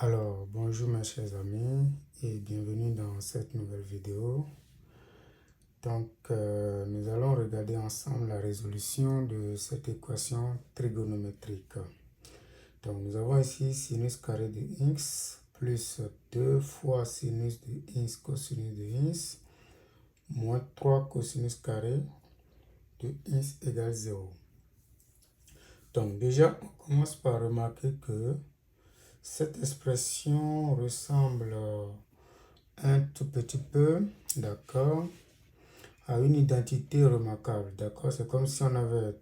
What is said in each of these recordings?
Alors, bonjour mes chers amis et bienvenue dans cette nouvelle vidéo. Donc, nous allons regarder ensemble la résolution de cette équation trigonométrique. Donc, nous avons ici sinus carré de x plus 2 fois sinus de x cosinus de x moins 3 cosinus carré de x égale 0. Donc, déjà, on commence par remarquer que cette expression ressemble un tout petit peu, d'accord, à une identité remarquable, d'accord. C'est comme si on avait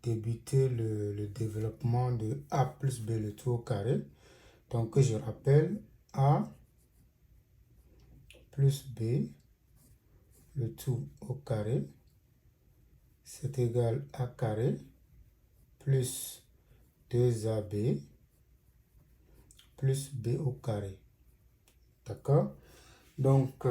débuté le développement de a plus b le tout au carré. Donc, je rappelle, a plus b le tout au carré, c'est égal à carré plus 2ab plus b au carré, d'accord. Donc,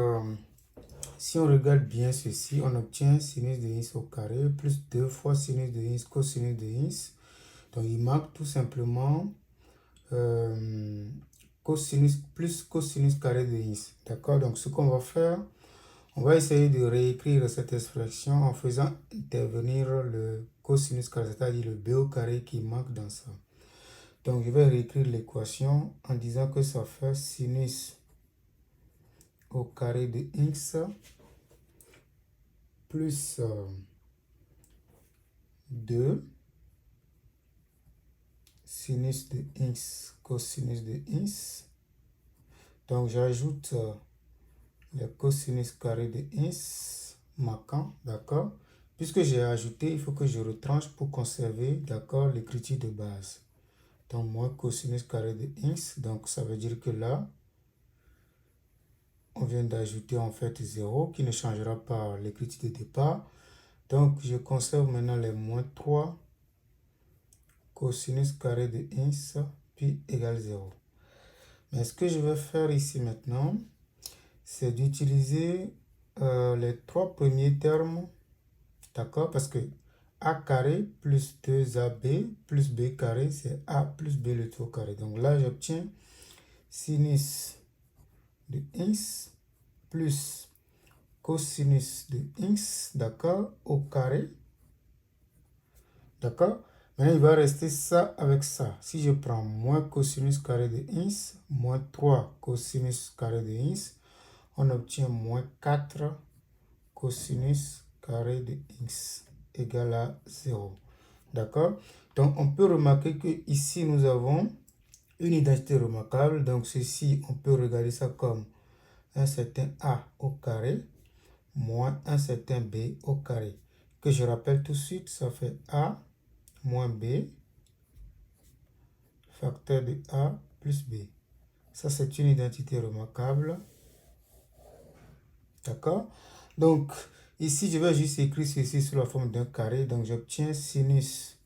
si on regarde bien ceci, on obtient sinus de x au carré plus 2 fois sinus de x cosinus de x. Donc, il manque tout simplement cosinus plus cosinus carré de x. D'accord? Donc, ce qu'on va faire, on va essayer de réécrire cette expression en faisant intervenir le cosinus carré, c'est-à-dire le b au carré qui manque dans ça. Donc, je vais réécrire l'équation en disant que ça fait sinus au carré de x plus 2 sinus de x cosinus de x. Donc, j'ajoute le cosinus carré de x marquant, d'accord. Puisque j'ai ajouté, il faut que je retranche pour conserver, d'accord, l'écriture de base. Donc, moins cosinus carré de x. Donc, ça veut dire que là, on vient d'ajouter en fait 0 qui ne changera pas l'écriture de départ. Donc, je conserve maintenant les moins 3 cosinus carré de x puis égale 0. Mais ce que je vais faire ici maintenant, c'est d'utiliser les trois premiers termes, d'accord, parce que a carré plus 2ab plus b carré, c'est a plus b le tout au carré. Donc là, j'obtiens sinus de x plus cosinus de x, d'accord, au carré, d'accord. Maintenant, il va rester ça avec ça. Si je prends moins cosinus carré de x, moins 3 cosinus carré de x, on obtient moins 4 cosinus carré de x égale à 0. D'accord? Donc, on peut remarquer que ici nous avons une identité remarquable. Donc, ceci, on peut regarder ça comme un certain a au carré moins un certain b au carré. Que je rappelle tout de suite, ça fait a moins b facteur de a plus b. Ça, c'est une identité remarquable. D'accord? Donc, ici, je vais juste écrire ceci sous la forme d'un carré. Donc, j'obtiens sinus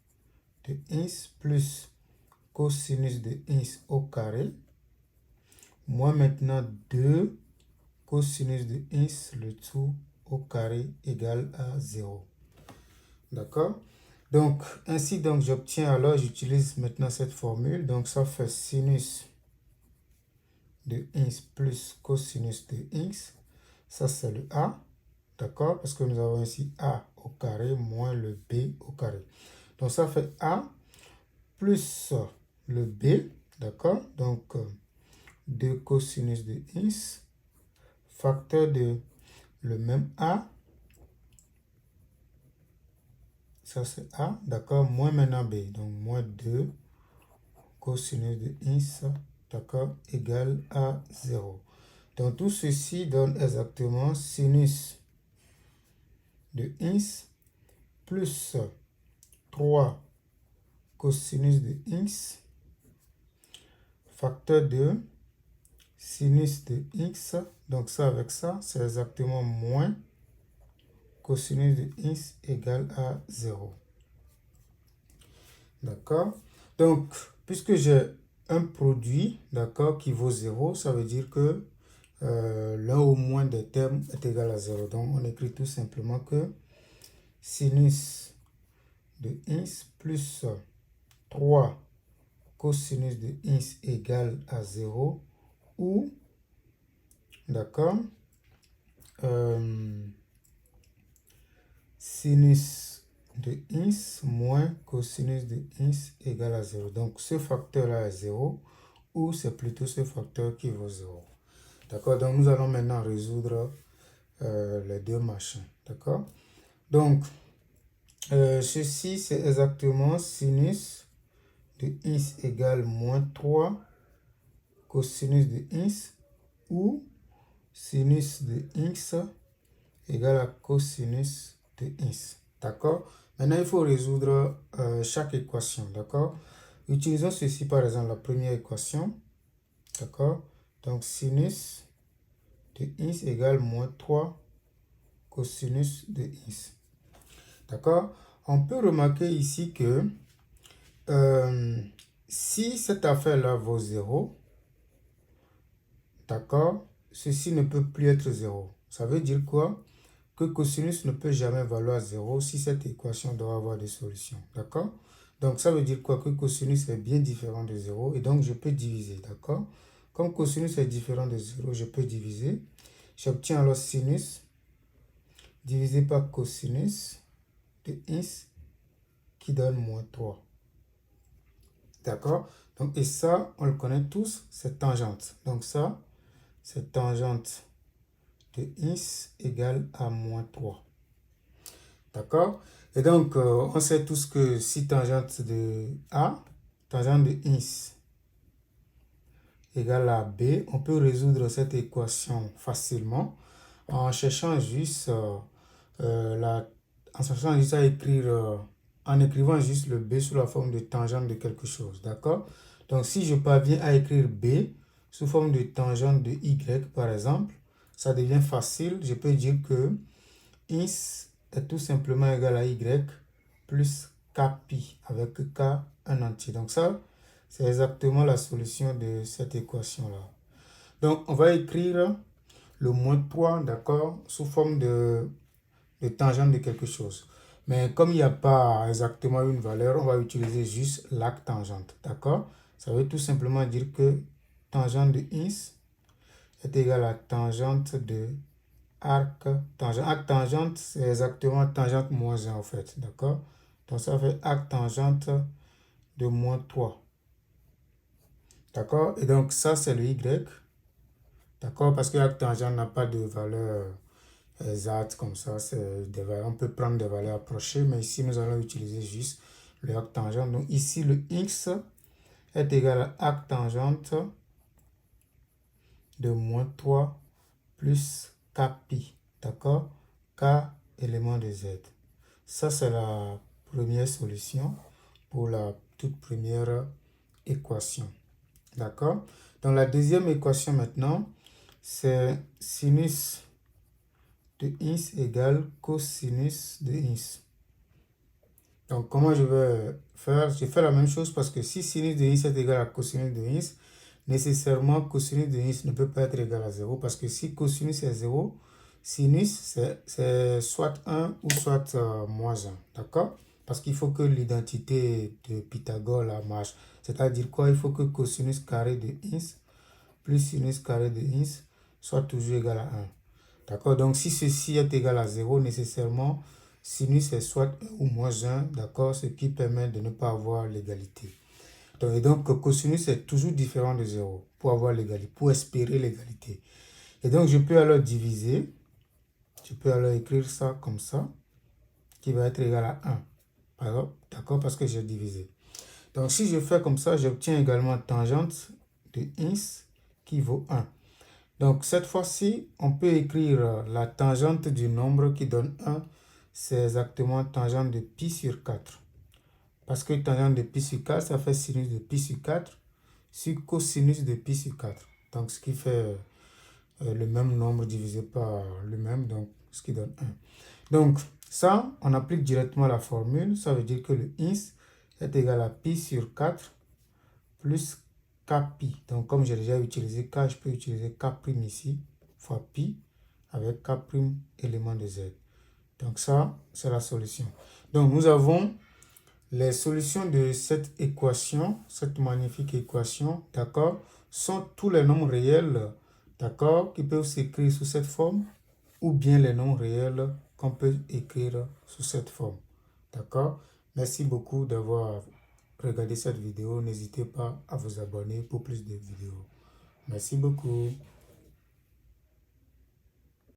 de x plus cosinus de x au carré. Moins maintenant 2 cosinus de x le tout au carré égale à 0. D'accord? Donc, ainsi, donc, j'obtiens alors, j'utilise maintenant cette formule. Donc, ça fait sinus de x plus cosinus de x. Ça, c'est le a. D'accord? Parce que nous avons ici a au carré moins le b au carré. Donc, ça fait a plus le b. D'accord? Donc, 2 cosinus de x facteur de le même a. Ça, c'est a. D'accord? Moins maintenant b. Donc, moins 2 cosinus de x, d'accord, égale à 0. Donc, tout ceci donne exactement sinus de x plus 3 cosinus de x facteur de sinus de x. Donc, ça avec ça, c'est exactement moins cosinus de x égale à 0. D'accord? Donc, puisque j'ai un produit, d'accord, qui vaut 0, ça veut dire que l'un au moins des termes est égal à 0. Donc, on écrit tout simplement que sinus de x plus 3 cosinus de ins égale à 0 ou, d'accord, sinus de ins moins cosinus de ins égale à 0. Donc, ce facteur-là est 0 ou c'est plutôt ce facteur qui vaut 0. D'accord, donc nous allons maintenant résoudre les deux machins. D'accord, donc ceci c'est exactement sinus de ins égale moins 3 cosinus de ins ou sinus de ins égale à cosinus de ins. D'accord, maintenant il faut résoudre chaque équation. D'accord, utilisons ceci par exemple, la première équation. D'accord, donc sinus de ins égale moins 3 cosinus de ins. D'accord, on peut remarquer ici que si cette affaire-là vaut 0, d'accord, ceci ne peut plus être 0. Ça veut dire quoi? Que cosinus ne peut jamais valoir 0 si cette équation doit avoir des solutions. D'accord? Donc ça veut dire quoi? Que cosinus est bien différent de 0 et donc je peux diviser. D'accord? Comme cosinus est différent de 0, je peux diviser. J'obtiens alors sinus divisé par cosinus de ins qui donne moins 3. D'accord? Donc, et ça, on le connaît tous, c'est tangente. Donc ça, c'est tangente de ins égale à moins 3. D'accord? Et donc, on sait tous que si tangente de A, tangente de ins égale à B, on peut résoudre cette équation facilement en cherchant juste à écrire, en écrivant juste le B sous la forme de tangente de quelque chose, d'accord? Donc, si je parviens à écrire B sous forme de tangente de Y, par exemple, ça devient facile. Je peux dire que ins est tout simplement égal à Y plus Kpi, avec K un entier. Donc, ça, c'est exactement la solution de cette équation-là. Donc, on va écrire le moins 3, d'accord, sous forme de tangente de quelque chose. Mais comme il n'y a pas exactement une valeur, on va utiliser juste l'arc tangente, d'accord? Ça veut tout simplement dire que tangente de ins est égal à tangente de arc tangente. Arc tangente, c'est exactement tangente moins 1 en fait, d'accord? Donc ça fait arc tangente de moins 3. D'accord? Et donc ça, c'est le y. D'accord? Parce que arc tangente n'a pas de valeur exacte comme ça. On peut prendre des valeurs approchées, mais ici, nous allons utiliser juste le arc tangente. Donc ici, le x est égal à arc tangente de moins 3 plus kpi. D'accord? K élément de z. Ça, c'est la première solution pour la toute première équation. D'accord? Dans la deuxième équation maintenant, c'est sinus de ins égale cosinus de ins. Donc, comment je vais faire? Je fais la même chose parce que si sinus de ins est égal à cosinus de ins, nécessairement cosinus de ins ne peut pas être égal à 0 parce que si cosinus est 0, sinus c'est soit 1 ou soit moins 1. D'accord? Parce qu'il faut que l'identité de Pythagore la marche. C'est-à-dire quoi? Il faut que cosinus carré de ins plus sinus carré de ins soit toujours égal à 1. D'accord? Donc, si ceci est égal à 0, nécessairement, sinus est soit 1 ou moins 1, d'accord? Ce qui permet de ne pas avoir l'égalité. Et donc, cosinus est toujours différent de 0 pour avoir l'égalité, pour espérer l'égalité. Et donc, je peux alors diviser. Je peux alors écrire ça comme ça, qui va être égal à 1. D'accord? Parce que j'ai divisé. Donc, si je fais comme ça, j'obtiens également tangente de ins qui vaut 1. Donc, cette fois-ci, on peut écrire la tangente du nombre qui donne 1. C'est exactement tangente de pi sur 4. Parce que tangente de pi sur 4, ça fait sinus de pi sur 4 sur cosinus de pi sur 4. Donc, ce qui fait le même nombre divisé par le même, donc ce qui donne 1. Donc, ça, on applique directement la formule. Ça veut dire que le ins est égal à pi sur 4 plus kpi. Donc, comme j'ai déjà utilisé k, je peux utiliser k' ici, fois pi, avec k' élément de z. Donc, ça, c'est la solution. Donc, nous avons Les solutions de cette équation, cette magnifique équation, d'accord, sont tous les nombres réels, d'accord, qui peuvent s'écrire sous cette forme, ou bien les nombres réels qu'on peut écrire sous cette forme. D'accord? Merci beaucoup d'avoir regardé cette vidéo. N'hésitez pas à vous abonner pour plus de vidéos. Merci beaucoup.